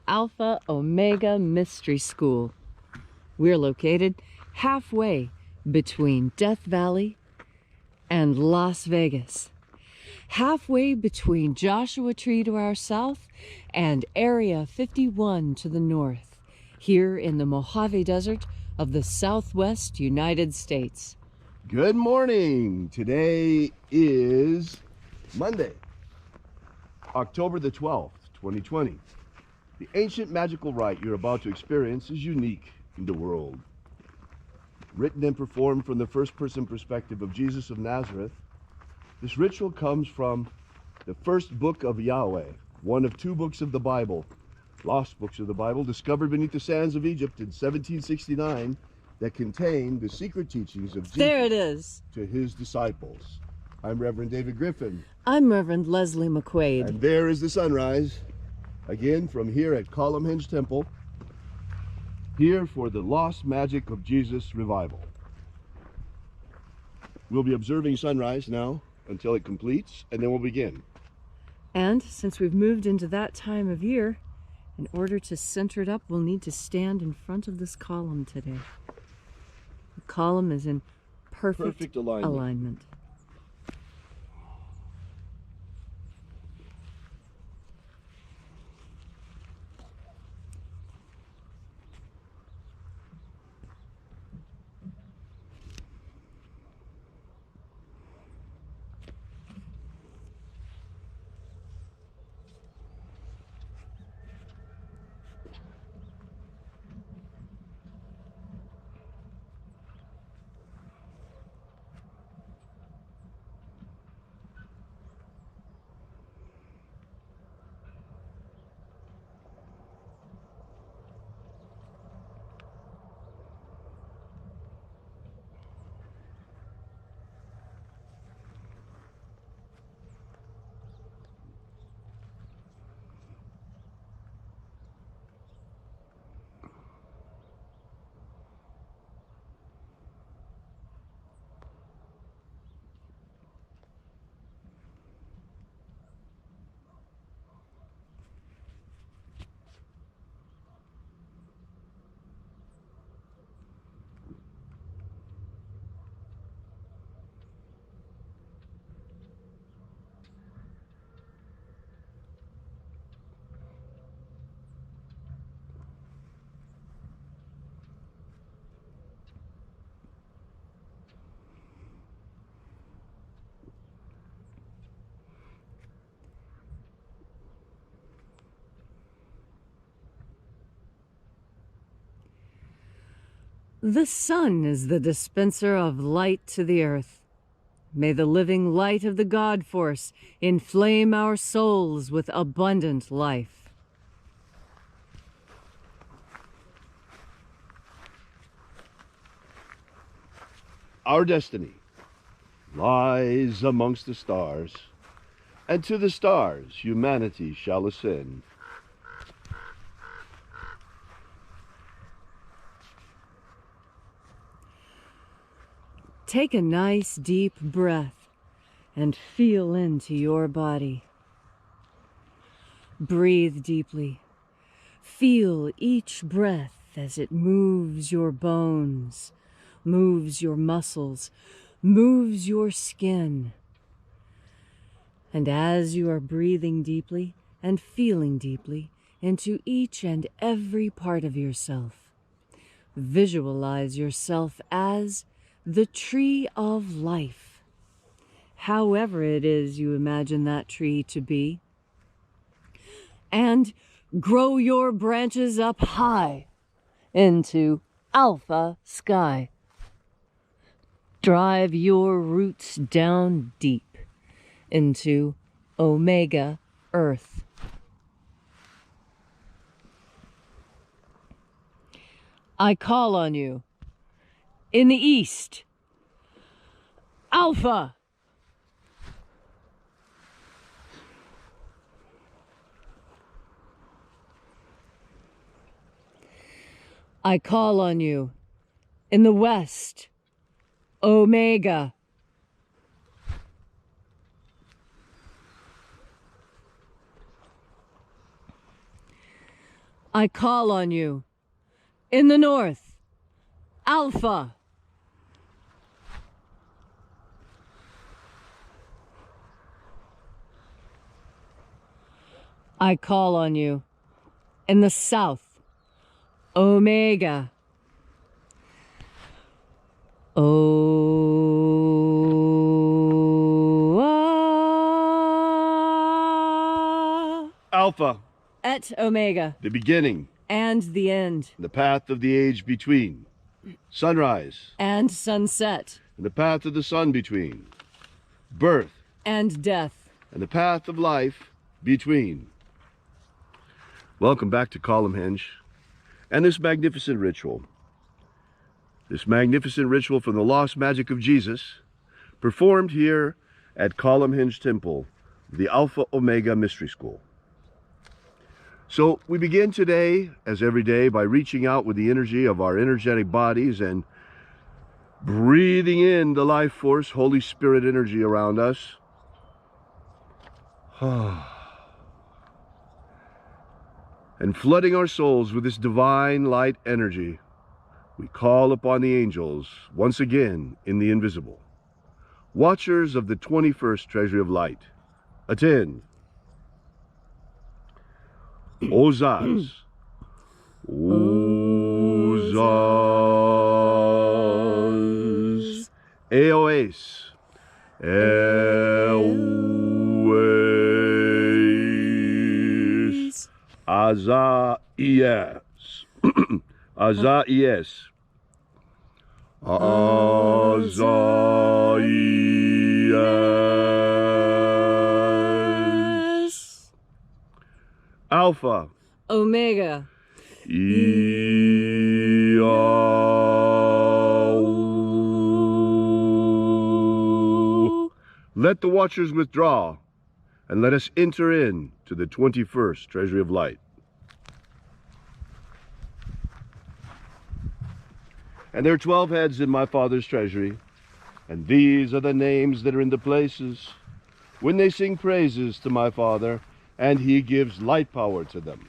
Alpha Omega Mystery School. We're located halfway between Death Valley and Las Vegas. Halfway between Joshua Tree to our south and Area 51 to the north, here in the Mojave Desert of the Southwest United States. Good morning. Today is Monday, October the 12th, 2020. The ancient magical rite you're about to experience is unique in the world. Written and performed from the first-person perspective of Jesus of Nazareth, this ritual comes from the first book of Yahweh, one of two books of the Bible, lost books of the Bible, discovered beneath the sands of Egypt in 1769, that contain the secret teachings of Jesus. There it is. To his disciples. I'm Reverend David Griffin. I'm Reverend Leslie McQuaid. And there is the sunrise, again from here at Column Hinge Temple, here for the Lost Magic of Jesus revival. We'll be observing sunrise now until it completes, and then we'll begin. And since we've moved into that time of year, in order to center it up, we'll need to stand in front of this column today. The column is in perfect alignment. The sun is the dispenser of light to the earth. May the living light of the God Force inflame our souls with abundant life. Our destiny lies amongst the stars, and to the stars humanity shall ascend. Take a nice deep breath and feel into your body. Breathe deeply. Feel each breath as it moves your bones, moves your muscles, moves your skin. And as you are breathing deeply and feeling deeply into each and every part of yourself, visualize yourself as the tree of life, however it is you imagine that tree to be, and grow your branches up high into alpha sky. Drive your roots down deep into omega earth. I call on you. In the east, Alpha. I call on you. In the west, Omega. I call on you. In the north, Alpha. I call on you. In the south, Omega. Alpha, Et Omega. the beginning, And the end. the path of the age between. Sunrise, And sunset. and the path of the sun between. Birth, And death. and the path of life between. Welcome back to Column Hinge and this magnificent ritual. This magnificent ritual from the lost magic of Jesus, performed here at Column Hinge Temple, the Alpha Omega Mystery School. So we begin today, as every day, by reaching out with the energy of our energetic bodies and breathing in the life force, Holy Spirit energy around us. And flooding our souls with this divine light energy, we call upon the angels once again in the invisible. Watchers of the 21st Treasury of Light, attend. Ozaz, Ozaz, Eoes, Eoes, Azaias, Azaias, Azaias, Alpha, Omega. Let the watchers withdraw, and let us enter in to the 21st Treasury of Light. And there are 12 heads in my Father's treasury, and these are the names that are in the places when they sing praises to my Father, and he gives light power to them.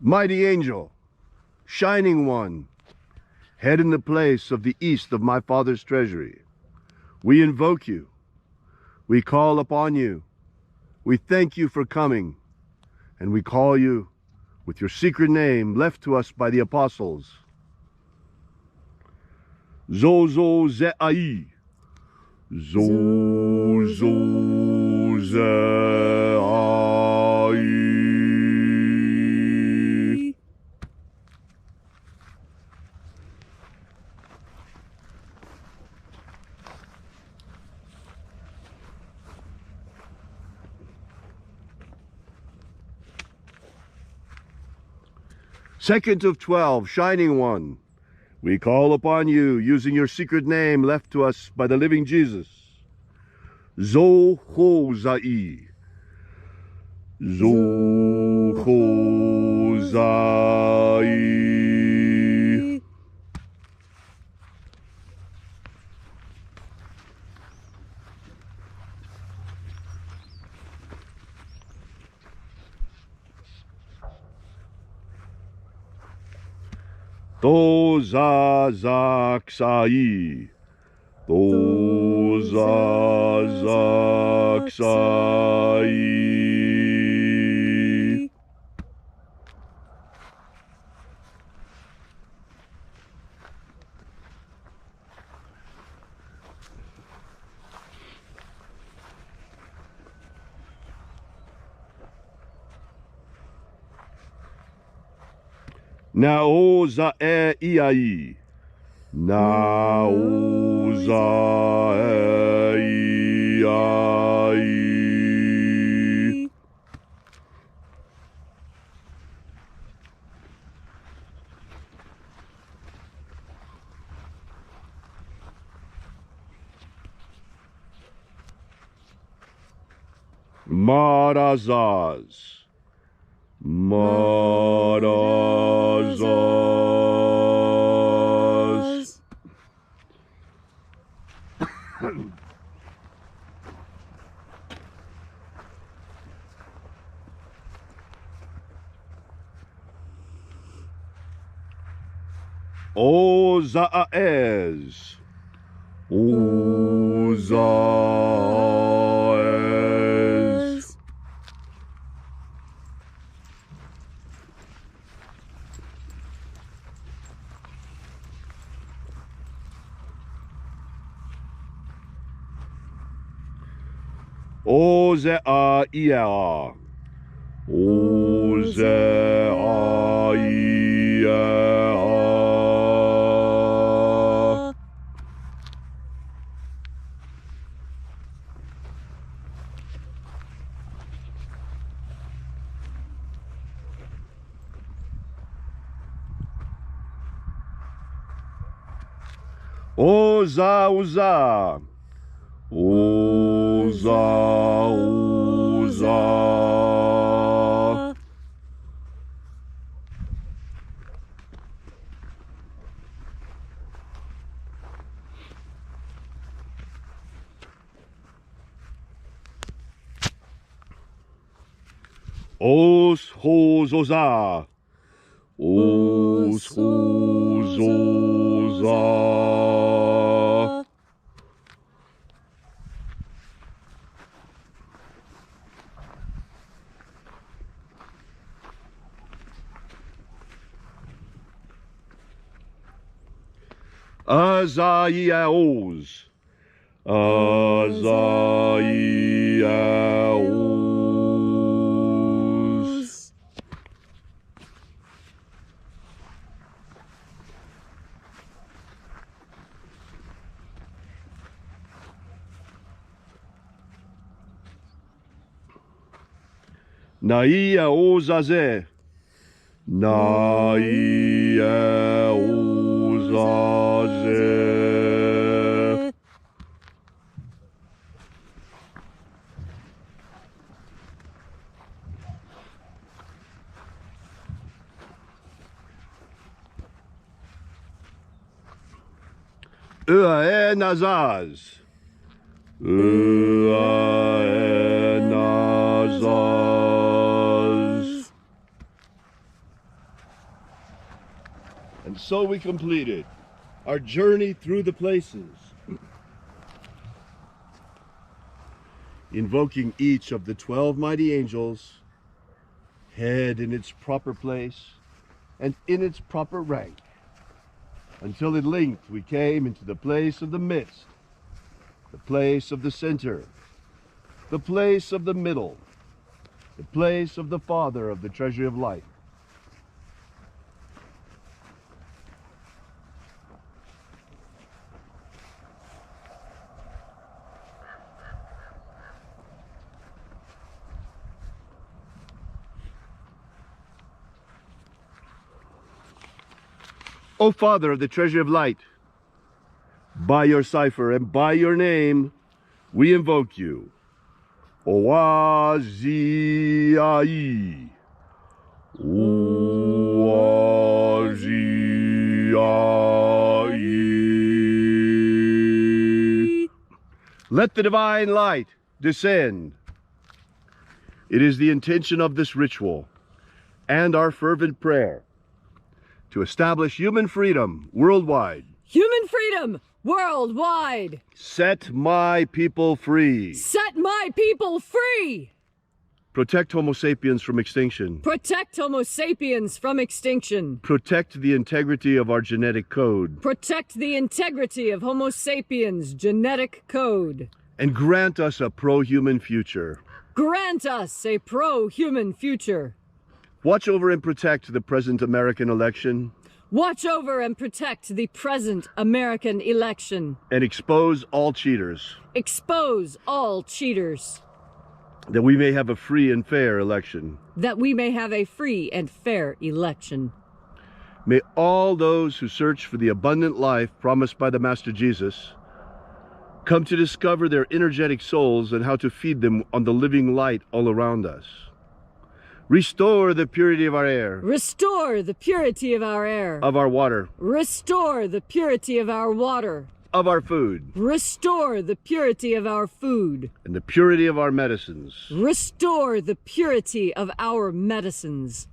Mighty angel, shining one, head in the place of the east of my Father's treasury, we invoke you. We call upon you. We thank you for coming, and we call you with your secret name left to us by the apostles. Zozo Ze'ai. Zozo Ze'ai. Second of 12, shining one, we call upon you using your secret name left to us by the living Jesus. Zohozai. Zohozai. Tozazaksai. Tozazaksai. Naozaeiai. Naozaeiai. Marazaz. Marazaz. Ozaes. Ozaes. Ozeaia. Ozeaia. Oza, uza. Oza, uza. Os, hos, oza. Os, hos, oza. Azaiaos. Azaiaos. Naiaosaze. Naiaosaze. Nazaz. Nazaz. And so we completed our journey through the places, invoking each of the 12 mighty angels, head in its proper place and in its proper rank. Until at length we came into the place of the midst, the place of the center, the place of the middle, the place of the Father of the treasury of light. O Father of the treasury of light, by your cipher and by your name, we invoke you. Oaziai. Oaziai. Let the divine light descend. It is the intention of this ritual and our fervent prayer to establish human freedom worldwide. Human freedom worldwide. Set my people free. Set my people free. Protect Homo sapiens from extinction. Protect Homo sapiens from extinction. Protect the integrity of our genetic code. Protect the integrity of Homo sapiens' genetic code. And grant us a pro-human future. Grant us a pro-human future. Watch over and protect the present American election. Watch over and protect the present American election. And expose all cheaters. Expose all cheaters. That we may have a free and fair election. That we may have a free and fair election. May all those who search for the abundant life promised by the Master Jesus come to discover their energetic souls and how to feed them on the living light all around us. Restore the purity of our air. Restore the purity of our air. Of our water. Restore the purity of our water. Of our food. Restore the purity of our food. And the purity of our medicines. Restore the purity of our medicines.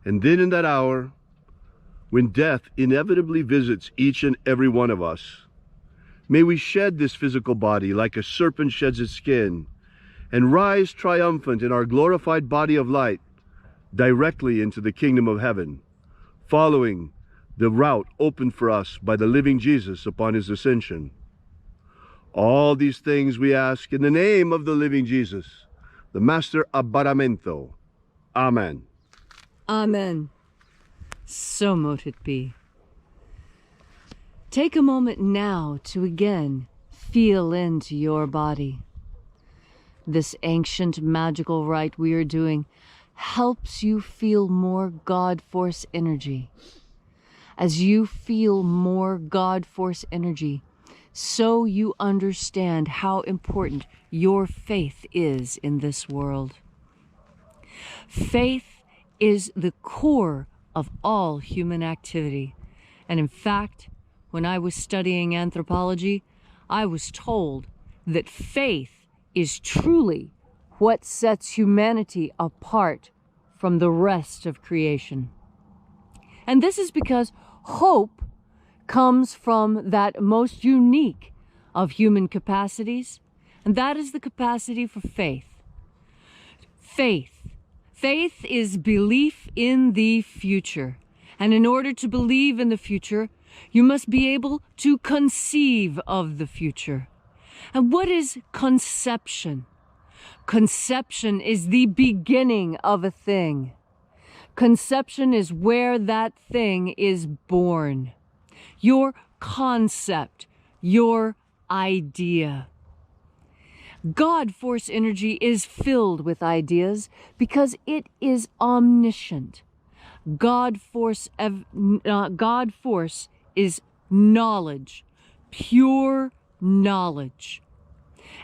And then in that hour, when death inevitably visits each and every one of us, may we shed this physical body like a serpent sheds its skin, and rise triumphant in our glorified body of light directly into the kingdom of heaven, following the route opened for us by the living Jesus upon his ascension. All these things we ask in the name of the living Jesus, the Master Abbaramento. Amen. Amen. So mote it be. Take a moment now to again feel into your body. This ancient magical rite we are doing helps you feel more God Force energy. As you feel more God Force energy, so you understand how important your faith is in this world. Faith is the core of all human activity. And in fact, when I was studying anthropology, I was told that faith is truly what sets humanity apart from the rest of creation. And this is because hope comes from that most unique of human capacities, and that is the capacity for faith. Faith is belief in the future. And in order to believe in the future, you must be able to conceive of the future. And what is conception? Conception is the beginning of a thing. Conception is where that thing is born. Your concept, your idea. God Force energy is filled with ideas because it is omniscient. God Force is knowledge, pure knowledge.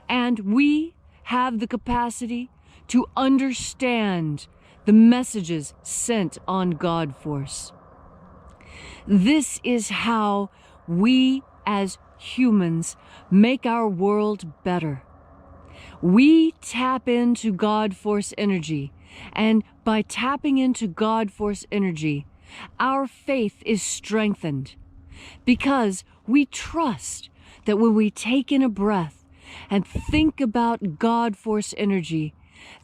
And we have the capacity to understand the messages sent on God Force. This is how we as humans make our world better. We tap into God Force energy, and by tapping into God Force energy, our faith is strengthened because we trust that when we take in a breath and think about God Force energy,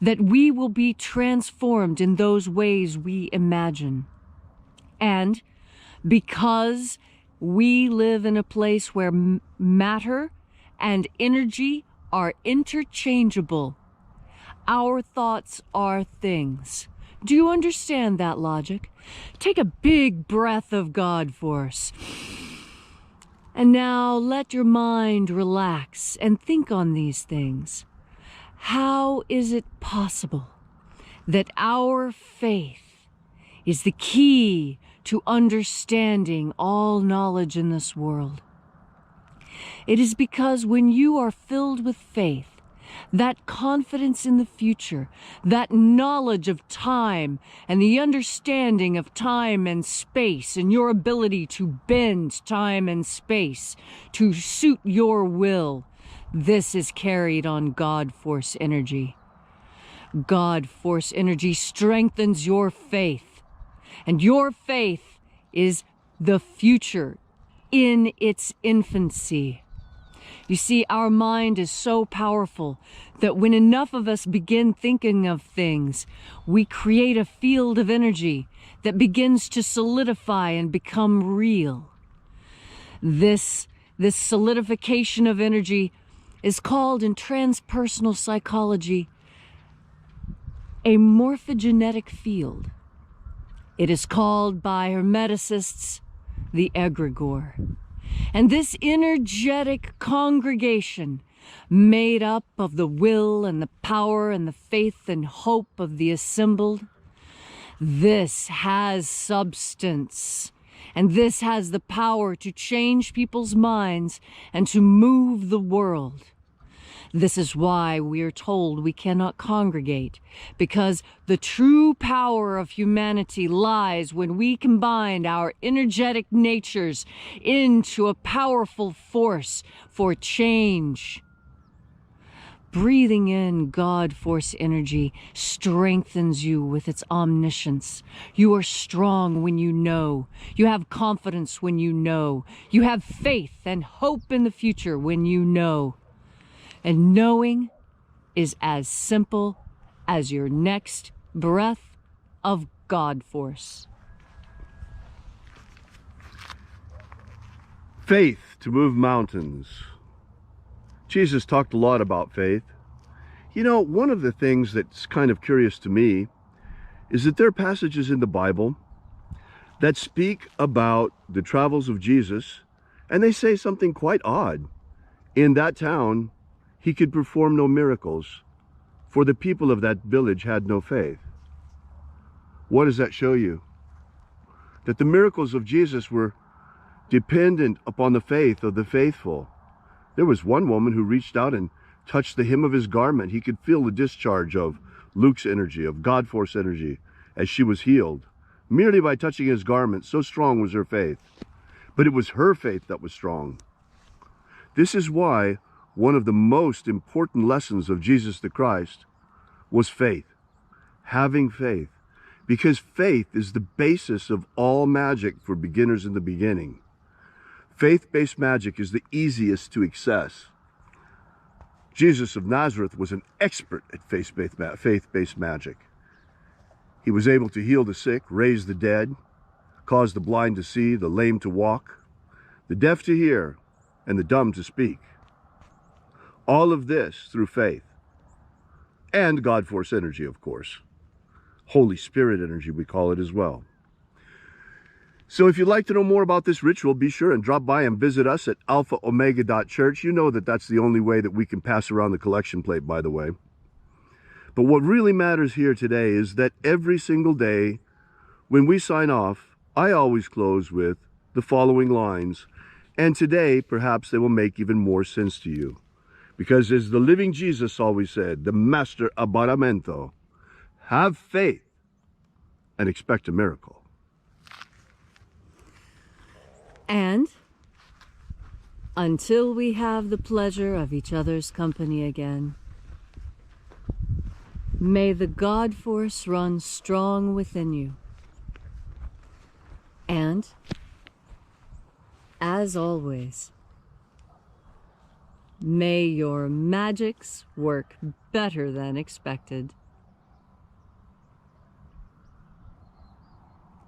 that we will be transformed in those ways we imagine. And because we live in a place where matter and energy are interchangeable, our thoughts are things. Do you understand that logic? Take a big breath of God Force. And now let your mind relax and think on these things. How is it possible that our faith is the key to understanding all knowledge in this world? It is because when you are filled with faith, that confidence in the future, that knowledge of time and the understanding of time and space and your ability to bend time and space to suit your will, this is carried on God Force energy. God Force energy strengthens your faith, and your faith is the future in its infancy. You see, our mind is so powerful that when enough of us begin thinking of things, we create a field of energy that begins to solidify and become real. This solidification of energy is called in transpersonal psychology a morphogenetic field. It is called by hermeticists the egregore. And this energetic congregation, made up of the will and the power and the faith and hope of the assembled, this has substance. And this has the power to change people's minds and to move the world. This is why we are told we cannot congregate, because the true power of humanity lies when we combine our energetic natures into a powerful force for change. Breathing in God force energy strengthens you with its omniscience. You are strong when you know. You have confidence when you know. You have faith and hope in the future when you know. And knowing is as simple as your next breath of God force. Faith to move mountains. Jesus talked a lot about faith. You know, one of the things that's kind of curious to me is that there are passages in the Bible that speak about the travels of Jesus, and they say something quite odd. In that town, he could perform no miracles, for the people of that village had no faith. What does that show you? That the miracles of Jesus were dependent upon the faith of the faithful. There was one woman who reached out and touched the hem of his garment. He could feel the discharge of Luke's energy, of God force energy, as she was healed, merely by touching his garment. So strong was her faith. But it was her faith that was strong. This is why one of the most important lessons of Jesus the Christ was faith, having faith, because faith is the basis of all magic for beginners in the beginning. Faith-based magic is the easiest to access. Jesus of Nazareth was an expert at faith-based magic. He was able to heal the sick, raise the dead, cause the blind to see, the lame to walk, the deaf to hear, and the dumb to speak. All of this through faith. And God force energy, of course. Holy Spirit energy, we call it as well. So if you'd like to know more about this ritual, be sure and drop by and visit us at alphaomega.church. You know that that's the only way that we can pass around the collection plate, by the way. But what really matters here today is that every single day when we sign off, I always close with the following lines. And today, perhaps they will make even more sense to you. Because as the living Jesus always said, the master abbaramento, have faith and expect a miracle. And until we have the pleasure of each other's company again, may the God force run strong within you. And, as always, may your magics work better than expected.